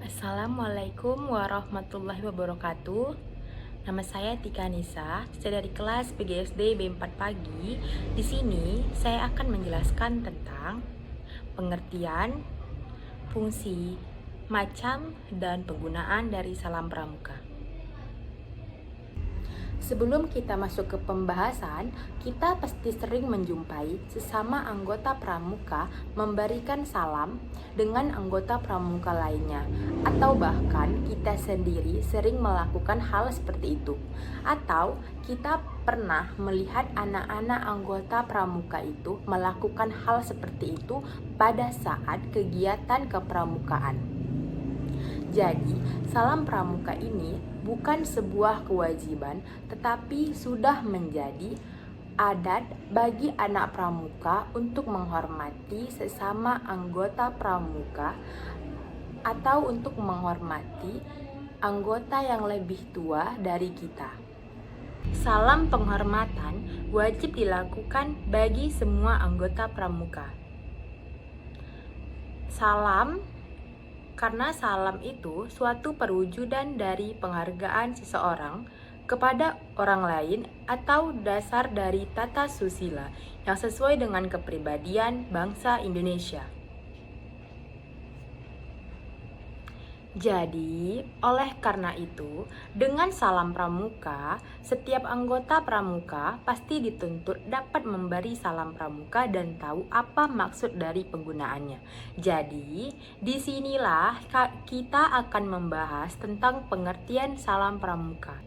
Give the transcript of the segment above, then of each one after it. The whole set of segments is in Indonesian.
Assalamualaikum warahmatullahi wabarakatuh. Nama saya Tika Nisa, saya dari kelas PGSD B4 pagi. Di sini saya akan menjelaskan tentang pengertian, fungsi, macam, dan penggunaan dari salam pramuka. Sebelum kita masuk ke pembahasan, kita pasti sering menjumpai sesama anggota pramuka memberikan salam dengan anggota pramuka lainnya, atau bahkan kita sendiri sering melakukan hal seperti itu. Atau kita pernah melihat anak-anak anggota pramuka itu melakukan hal seperti itu pada saat kegiatan kepramukaan. Jadi, salam pramuka ini bukan sebuah kewajiban, tetapi sudah menjadi adat bagi anak pramuka untuk menghormati sesama anggota pramuka atau untuk menghormati anggota yang lebih tua dari kita. Salam penghormatan wajib dilakukan bagi semua anggota pramuka. Karena salam itu suatu perwujudan dari penghargaan seseorang kepada orang lain atau dasar dari tata susila yang sesuai dengan kepribadian bangsa Indonesia. Jadi, oleh karena itu, dengan salam pramuka, setiap anggota pramuka pasti dituntut dapat memberi salam pramuka dan tahu apa maksud dari penggunaannya. Jadi, disinilah kita akan membahas tentang pengertian salam pramuka.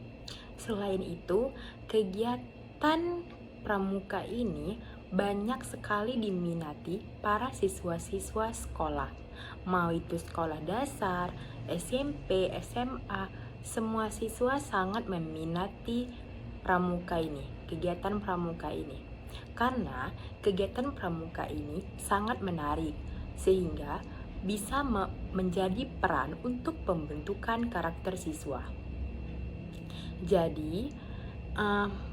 Selain itu, kegiatan pramuka ini banyak sekali diminati para siswa-siswa sekolah. Mau itu sekolah dasar, SMP, SMA, semua siswa sangat meminati kegiatan pramuka ini. Karena kegiatan pramuka ini sangat menarik, sehingga bisa menjadi peran untuk pembentukan karakter siswa. Jadi,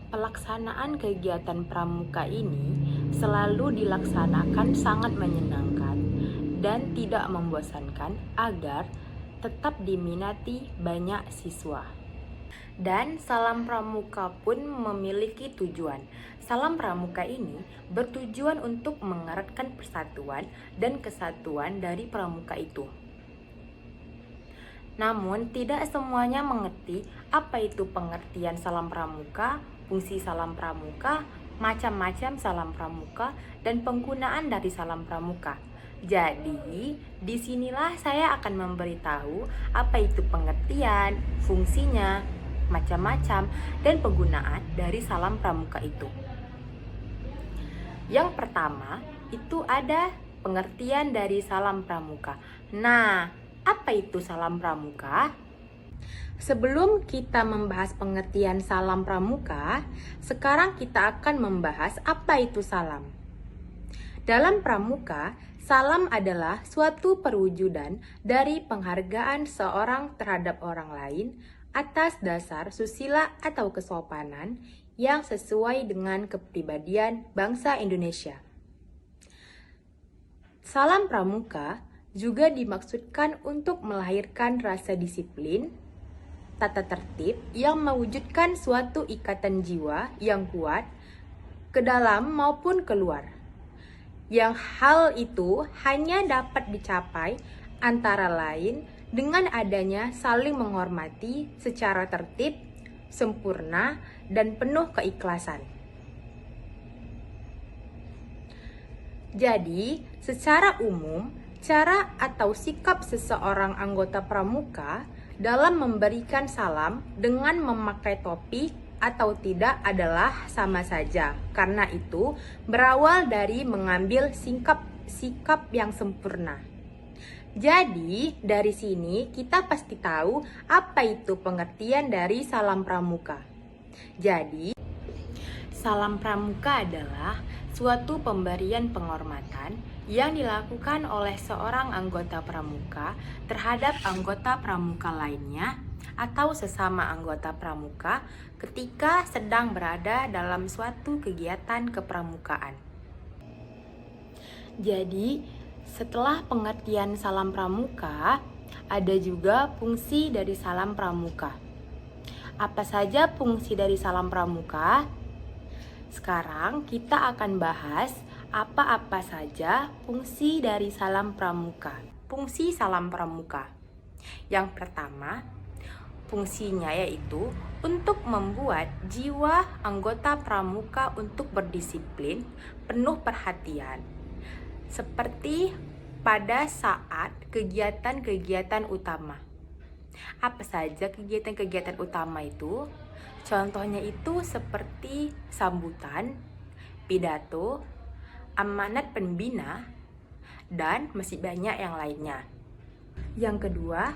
pelaksanaan kegiatan pramuka ini selalu dilaksanakan sangat menyenangkan dan tidak membosankan agar tetap diminati banyak siswa. Dan salam pramuka pun memiliki tujuan. Salam pramuka ini bertujuan untuk mengeratkan persatuan dan kesatuan dari pramuka itu. Namun, tidak semuanya mengerti apa itu pengertian salam pramuka, fungsi salam pramuka, macam-macam salam pramuka, dan penggunaan dari salam pramuka. Jadi, disinilah saya akan memberitahu apa itu pengertian, fungsinya, macam-macam, dan penggunaan dari salam pramuka itu. Yang pertama, itu ada pengertian dari salam pramuka. Nah, apa itu salam pramuka? Sebelum kita membahas pengertian salam pramuka, sekarang kita akan membahas apa itu salam. Dalam pramuka, salam adalah suatu perwujudan dari penghargaan seorang terhadap orang lain atas dasar susila atau kesopanan yang sesuai dengan kepribadian bangsa Indonesia. Salam pramuka juga dimaksudkan untuk melahirkan rasa disiplin, tata tertib yang mewujudkan suatu ikatan jiwa yang kuat ke dalam maupun keluar. Yang hal itu hanya dapat dicapai antara lain dengan adanya saling menghormati secara tertib, sempurna, dan penuh keikhlasan. Jadi, secara umum, cara atau sikap seseorang anggota pramuka dalam memberikan salam dengan memakai topi atau tidak adalah sama saja. Karena itu, berawal dari mengambil sikap yang sempurna. Jadi, dari sini kita pasti tahu apa itu pengertian dari salam pramuka. Jadi, salam pramuka adalah suatu pemberian penghormatan yang dilakukan oleh seorang anggota pramuka terhadap anggota pramuka lainnya atau sesama anggota pramuka ketika sedang berada dalam suatu kegiatan kepramukaan. Jadi, setelah pengertian salam pramuka, Ada juga fungsi dari salam pramuka. Apa saja fungsi dari salam pramuka? Sekarang kita akan bahas apa-apa saja fungsi dari salam pramuka. Fungsi salam pramuka. Yang pertama, fungsinya yaitu untuk membuat jiwa anggota pramuka untuk berdisiplin, penuh perhatian. Seperti pada saat kegiatan-kegiatan utama. Apa saja kegiatan-kegiatan utama itu? Contohnya itu seperti sambutan, pidato, amanat pembina, dan masih banyak yang lainnya. Yang kedua,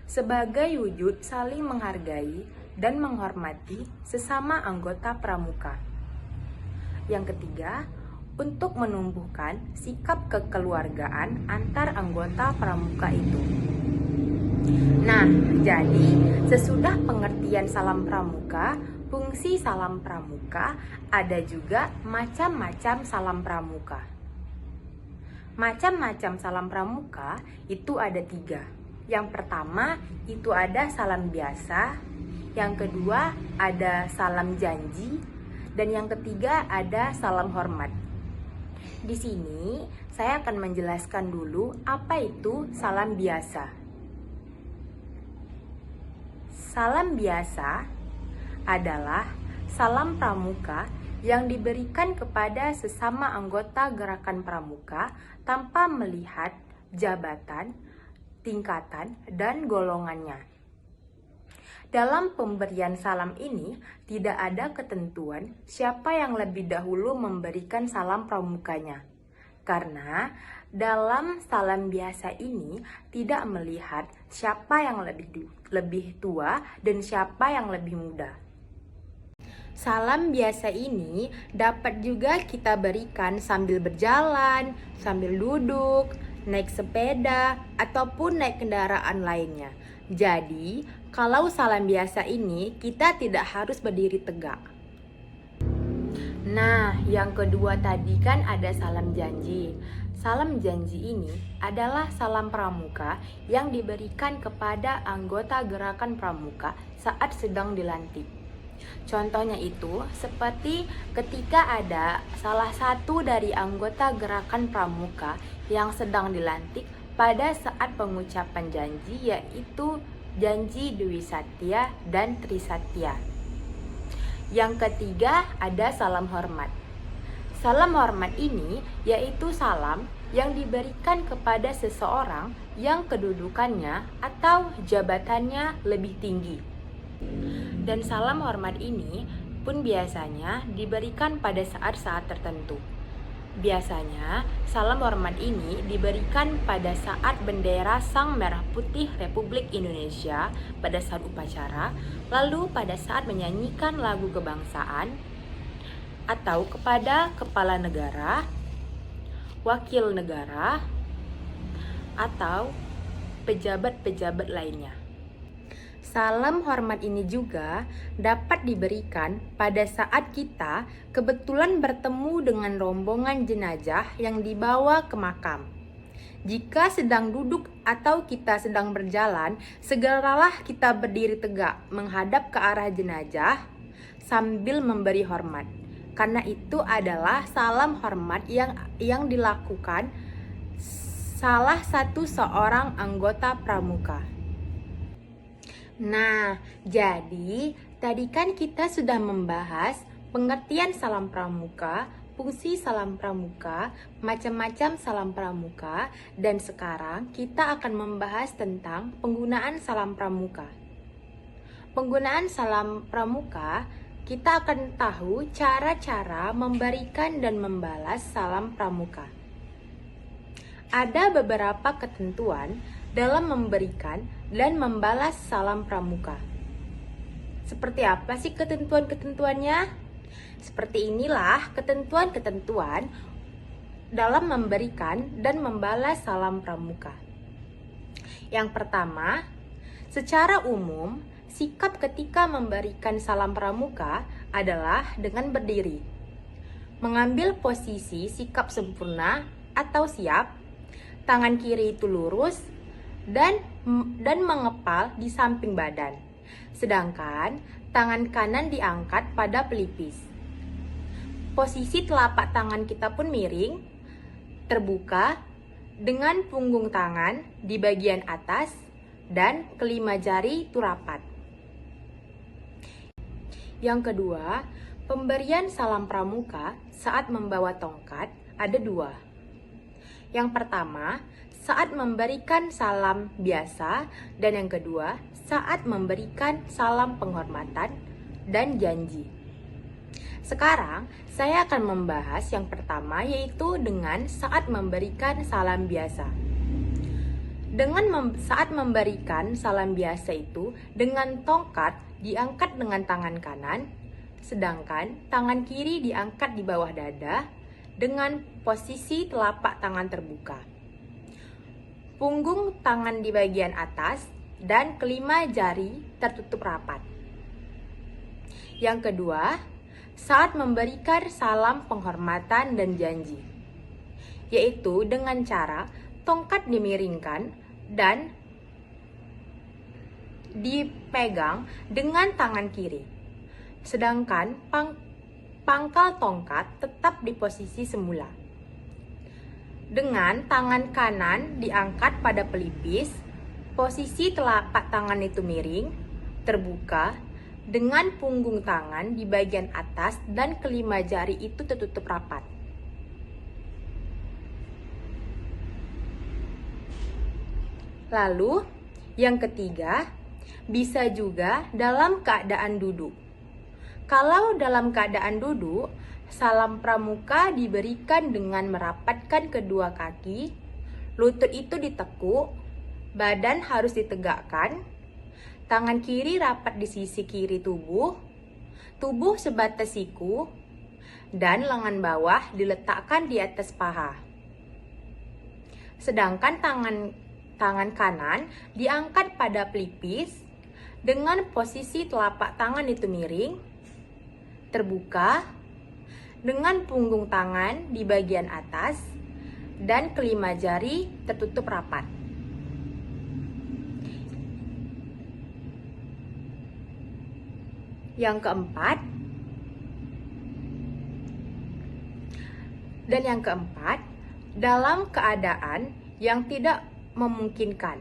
sebagai wujud saling menghargai dan menghormati sesama anggota pramuka. Yang ketiga, untuk menumbuhkan sikap kekeluargaan antar anggota pramuka itu. Nah, jadi sesudah pengertian salam pramuka, fungsi salam pramuka, ada juga macam-macam salam pramuka. Macam-macam salam pramuka itu ada 3. Yang pertama itu ada salam biasa, yang kedua ada salam janji, dan yang ketiga ada salam hormat. Di sini saya akan menjelaskan dulu apa itu salam biasa. Salam biasa adalah salam pramuka yang diberikan kepada sesama anggota gerakan pramuka tanpa melihat jabatan, tingkatan, dan golongannya. Dalam pemberian salam ini tidak ada ketentuan siapa yang lebih dahulu memberikan salam pramukanya. Karena dalam salam biasa ini tidak melihat siapa yang lebih tua dan siapa yang lebih muda. Salam biasa ini dapat juga kita berikan sambil berjalan, sambil duduk, naik sepeda, ataupun naik kendaraan lainnya. Jadi, kalau salam biasa ini kita tidak harus berdiri tegak. Nah, yang kedua tadi kan ada salam janji. Salam janji ini adalah salam pramuka yang diberikan kepada anggota gerakan pramuka saat sedang dilantik. Contohnya itu seperti ketika ada salah satu dari anggota gerakan pramuka yang sedang dilantik pada saat pengucapan janji, yaitu janji Dewi Satya dan Trisatya. Yang ketiga ada salam hormat. Salam hormat ini yaitu salam yang diberikan kepada seseorang yang kedudukannya atau jabatannya lebih tinggi. Dan salam hormat ini pun biasanya diberikan pada saat-saat tertentu. Biasanya, salam hormat ini diberikan pada saat bendera Sang Merah Putih Republik Indonesia pada saat upacara, lalu pada saat menyanyikan lagu kebangsaan, atau kepada kepala negara, wakil negara, atau pejabat-pejabat lainnya. Salam hormat ini juga dapat diberikan pada saat kita kebetulan bertemu dengan rombongan jenazah yang dibawa ke makam. Jika sedang duduk atau kita sedang berjalan, segeralah kita berdiri tegak menghadap ke arah jenazah sambil memberi hormat. Karena itu adalah salam hormat yang dilakukan salah satu seorang anggota pramuka. Nah, jadi tadi kan kita sudah membahas pengertian salam pramuka, fungsi salam pramuka, macam-macam salam pramuka, dan sekarang kita akan membahas tentang penggunaan salam pramuka. Penggunaan salam pramuka, kita akan tahu cara-cara memberikan dan membalas salam pramuka. Ada beberapa ketentuan dalam memberikan dan membalas salam pramuka. Seperti apa sih ketentuan-ketentuannya? Seperti inilah ketentuan-ketentuan dalam memberikan dan membalas salam pramuka. Yang pertama, secara umum, sikap ketika memberikan salam pramuka adalah dengan berdiri. Mengambil posisi sikap sempurna atau siap, tangan kiri itu lurus, dan mengepal di samping badan. Sedangkan tangan kanan diangkat pada pelipis. Posisi telapak tangan kita pun miring, terbuka, dengan punggung tangan di bagian atas dan kelima jari itu rapat. Yang kedua, pemberian salam pramuka saat membawa tongkat ada dua. Yang pertama, saat memberikan salam biasa, dan yang kedua, saat memberikan salam penghormatan dan janji. Sekarang, saya akan membahas yang pertama, yaitu dengan saat memberikan salam biasa. Saat memberikan salam biasa itu, dengan tongkat diangkat dengan tangan kanan, sedangkan tangan kiri diangkat di bawah dada dengan posisi telapak tangan terbuka. Punggung tangan di bagian atas dan kelima jari tertutup rapat. Yang kedua, saat memberikan salam penghormatan dan janji, yaitu dengan cara tongkat dimiringkan dan dipegang dengan tangan kiri, sedangkan pangkal tongkat tetap di posisi semula. Dengan tangan kanan diangkat pada pelipis, posisi telapak tangan itu miring, terbuka, dengan punggung tangan di bagian atas dan kelima jari itu tertutup rapat. Lalu, yang ketiga, bisa juga dalam keadaan duduk. Kalau dalam keadaan duduk, salam pramuka diberikan dengan merapatkan kedua kaki, lutut itu ditekuk, badan harus ditegakkan, tangan kiri rapat di sisi kiri tubuh sebatas siku, dan lengan bawah diletakkan di atas paha. Sedangkan tangan kanan diangkat pada pelipis dengan posisi telapak tangan itu miring, terbuka, dengan punggung tangan di bagian atas dan kelima jari tertutup rapat. Yang keempat, dalam keadaan yang tidak memungkinkan,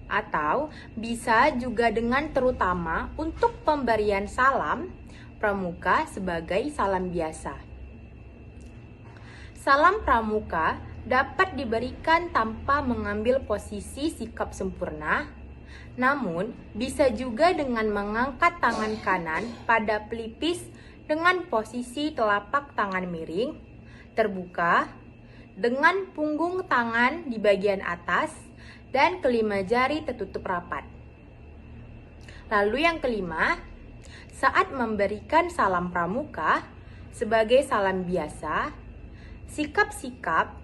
atau bisa juga dengan terutama untuk pemberian salam pramuka sebagai salam biasa. Salam pramuka dapat diberikan tanpa mengambil posisi sikap sempurna, namun bisa juga dengan mengangkat tangan kanan pada pelipis dengan posisi telapak tangan miring, terbuka, dengan punggung tangan di bagian atas dan kelima jari tertutup rapat. Lalu yang kelima, saat memberikan salam pramuka sebagai salam biasa, sikap-sikap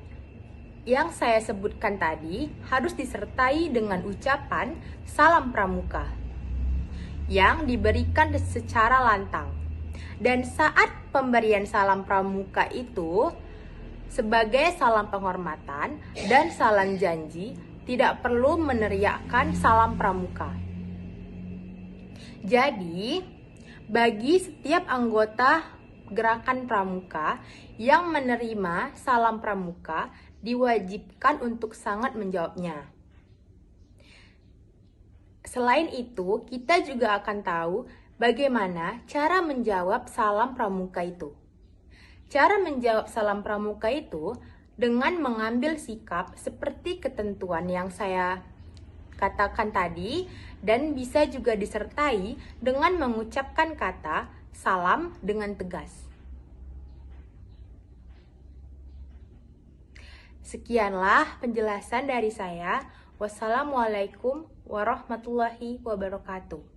yang saya sebutkan tadi harus disertai dengan ucapan salam pramuka yang diberikan secara lantang. Dan saat pemberian salam pramuka itu sebagai salam penghormatan dan salam janji, tidak perlu meneriakkan salam pramuka. Jadi, bagi setiap anggota gerakan pramuka yang menerima salam pramuka, diwajibkan untuk sangat menjawabnya. Selain itu, kita juga akan tahu bagaimana cara menjawab salam pramuka itu. Cara menjawab salam pramuka itu dengan mengambil sikap seperti ketentuan yang saya katakan tadi, dan bisa juga disertai dengan mengucapkan kata salam dengan tegas. Sekianlah penjelasan dari saya. Wassalamualaikum warahmatullahi wabarakatuh.